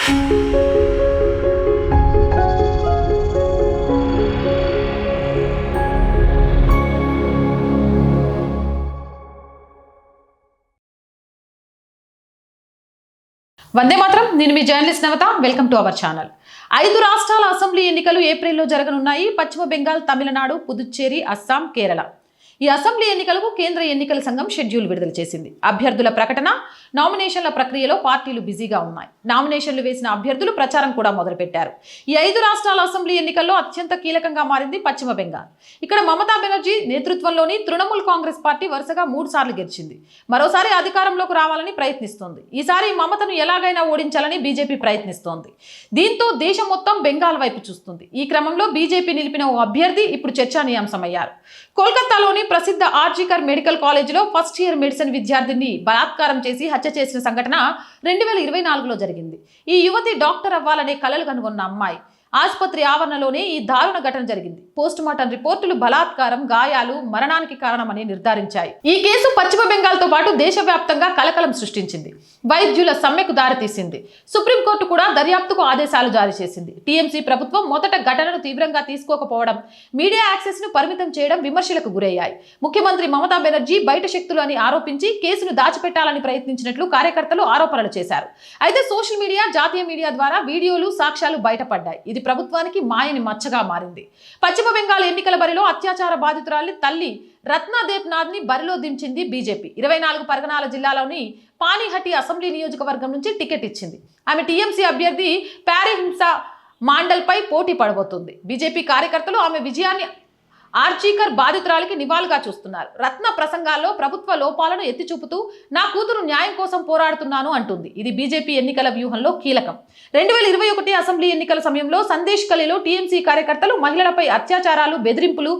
వందే మాత్రం. నేను మీ journalist Navata. Welcome to our channel. 5 రాష్ట్రాల అసెంబ్లీ ఎన్నికలు ఏప్రిల్లో జరగనున్నాయి. పశ్చిమ బెంగాల్, తమిళనాడు, పుదుచ్చేరి, అస్సాం, కేరళ. ఈ అసెంబ్లీ ఎన్నికలకు కేంద్ర ఎన్నికల సంఘం షెడ్యూల్ విడుదల చేసింది. అభ్యర్థుల ప్రకటన, నామినేషన్ల ప్రక్రియలో పార్టీలు బిజీగా ఉన్నాయి. నామినేషన్లు వేసిన అభ్యర్థులు ప్రచారం కూడా మొదలుపెట్టారు. ఈ 5 రాష్ట్రాల అసెంబ్లీ ఎన్నికల్లో అత్యంత కీలకంగా మారింది పశ్చిమ బెంగాల్. ఇక్కడ మమతా బెనర్జీ నేతృత్వంలోని తృణమూల్ కాంగ్రెస్ పార్టీ వరుసగా 3 సార్లు గెలిచింది. మరోసారి అధికారంలోకి రావాలని ప్రయత్నిస్తోంది. ఈసారి మమతను ఎలాగైనా ఓడించాలని బీజేపీ ప్రయత్నిస్తోంది. దీంతో దేశం మొత్తం బెంగాల్ వైపు చూస్తుంది. ఈ క్రమంలో బీజేపీ నిలిపిన ఓ అభ్యర్థి ఇప్పుడు చర్చానీయాంశమయ్యారు. కోల్కతాలోని ప్రసిద్ధ ఆర్జికర్ మెడికల్ కాలేజీలో ఫస్ట్ ఇయర్ మెడిసిన్ విద్యార్థిని బలాత్కారం చేసి హత్య చేసిన సంఘటన 2024లో జరిగింది. ఈ యువతి డాక్టర్ అవ్వాలనే కలలు కనుగొన్న అమ్మాయి. ఆసుపత్రి ఆవరణలోనే ఈ దారుణ ఘటన జరిగింది. పోస్టుమార్టం రిపోర్టులు బలాత్కారం, గాయాలు, మరణానికి కారణమని నిర్ధారించాయి. ఈ కేసు పశ్చిమ బెంగాల్తో పాటు దేశవ్యాప్తంగా కలకలం సృష్టించింది. వైద్యుల సమ్మెకు దారితీసింది. సుప్రీంకోర్టు కూడా దర్యాప్తుకు ఆదేశాలు జారీ చేసింది. టీఎంసీ ప్రభుత్వం మొదట ఘటనను తీవ్రంగా తీసుకోకపోవడం, మీడియా యాక్సెస్ ను పరిమితం చేయడం విమర్శలకు గురయ్యాయి. ముఖ్యమంత్రి మమతా బెనర్జీ బయట శక్తులు అని ఆరోపించి కేసును దాచిపెట్టాలని ప్రయత్నించినట్లు కార్యకర్తలు ఆరోపణలు చేశారు. అయితే సోషల్ మీడియా, జాతీయ మీడియా ద్వారా వీడియోలు, సాక్ష్యాలు బయటపడ్డాయి. ఇది ప్రభుత్వానికి మాయని మచ్చగా మారింది. పశ్చిమ బెంగాల్ ఎన్నికల బరిలో అత్యాచార బాధితురాలి తల్లి రత్నా దేబ్నాథ్ ని బరిలో దించింది బీజేపీ. 24 పరగనాల జిల్లాలోని పానీహట్టి అసెంబ్లీ నియోజకవర్గం నుంచి టికెట్ ఇచ్చింది. ఆమె టీఎంసీ అభ్యర్థి ప్యారిహింస మాండల్ పై పోటీ పడబోతుంది. బీజేపీ కార్యకర్తలు ఆమె విజయాన్ని ఆర్జీకర్ బాధితురాలికి నివాళిగా చూస్తున్నారు. రత్న ప్రసంగాల్లో ప్రభుత్వ లోపాలను ఎత్తిచూపుతూ నా కూతురు న్యాయం కోసం పోరాడుతున్నాను అంటుంది. ఇది బీజేపీ ఎన్నికల వ్యూహంలో కీలకం. 2021 అసెంబ్లీ ఎన్నికల సమయంలో సందేశ్ కలిలో టీఎంసీ కార్యకర్తలు మహిళలపై అత్యాచారాలు, బెదిరింపులు,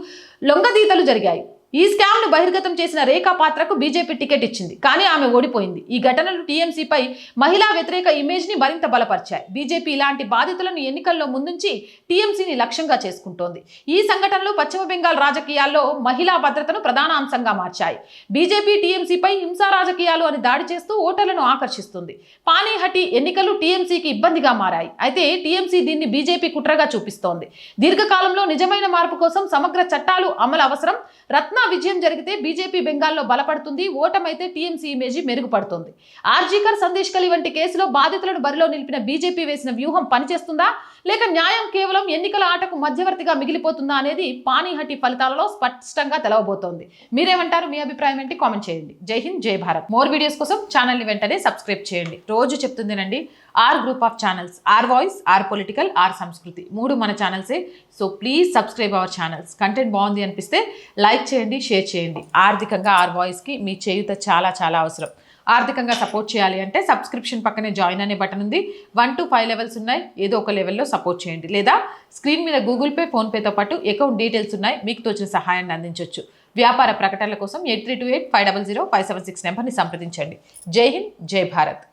లొంగదీతలు జరిగాయి. ఈ స్కామ్ ను బహిర్గతం చేసిన రేఖా పాత్రకు బీజేపీ టికెట్ ఇచ్చింది. కానీ ఆమె ఓడిపోయింది. ఈ ఘటనలు టీఎంసీపై మహిళా వ్యతిరేక ఇమేజ్ ని మరింత బలపరిచాయి. బీజేపీ ఇలాంటి బాధితులను ఎన్నికల్లో ముందుంచి టీఎంసీని లక్ష్యంగా చేసుకుంటోంది. ఈ సంఘటనలు పశ్చిమ బెంగాల్ రాజకీయాల్లో మహిళా భద్రతను ప్రధాన అంశంగా మార్చాయి. బీజేపీ టీఎంసీపై హింసా రాజకీయాలు అని దాడి చేస్తూ ఓటర్లను ఆకర్షిస్తుంది. పానీహట్టి ఎన్నికలు టీఎంసీకి ఇబ్బందిగా మారాయి. అయితే టీఎంసీ దీన్ని బీజేపీ కుట్రగా చూపిస్తోంది. దీర్ఘకాలంలో నిజమైన మార్పు కోసం సమగ్ర చట్టాలు అమలు అవసరం. రత్న విజయం జరిగితే బీజేపీ బెంగాల్లో బలపడుతుంది. ఓటమైతే టీఎంసీ ఇమేజ్ మెరుగుపడుతుంది. ఆర్జీకర్, సందేశ్ కలి వంటి కేసులో బాధితులను బరిలో నిలిపిన బీజేపీ వేసిన వ్యూహం పనిచేస్తుందా, లేక న్యాయం కేవలం ఎన్నికల ఆటకు మధ్యవర్తిగా మిగిలిపోతుందా అనేది పానీహట్టి ఫలితాలలో స్పష్టంగా తెలవబోతోంది. మీరేమంటారు? మీ అభిప్రాయం ఏంటి? కామెంట్ చేయండి. జై హింద్, జై భారత్. మోర్ వీడియోస్ కోసం ఛానల్ని వెంటనే సబ్స్క్రైబ్ చేయండి. రోజు చెప్తుందేనండి, R group of channels, R voice, R political, R Sanskriti, 3 మన ఛానల్సే. So please subscribe our channels. Content బాగుంది అనిపిస్తే లైక్ చేయండి, షేర్ చేయండి. ఆర్థికంగా ఆర్ వాయిస్కి మీ చేయూత చాలా చాలా అవసరం. ఆర్థికంగా సపోర్ట్ చేయాలి అంటే సబ్స్క్రిప్షన్ పక్కనే జాయిన్ అనే బటన్ ఉంది. 1 to 5 లెవెల్స్ ఉన్నాయి. ఏదో ఒక లెవెల్లో సపోర్ట్ చేయండి. లేదా స్క్రీన్ మీద గూగుల్ పే, ఫోన్పేతో పాటు అకౌంట్ డీటెయిల్స్ ఉన్నాయి. మీకు తోచిన సహాయాన్ని అందించవచ్చు. వ్యాపార ప్రకటనల కోసం 8328 500 576 నెంబర్ని సంప్రదించండి. జై హింద్, జై భారత్.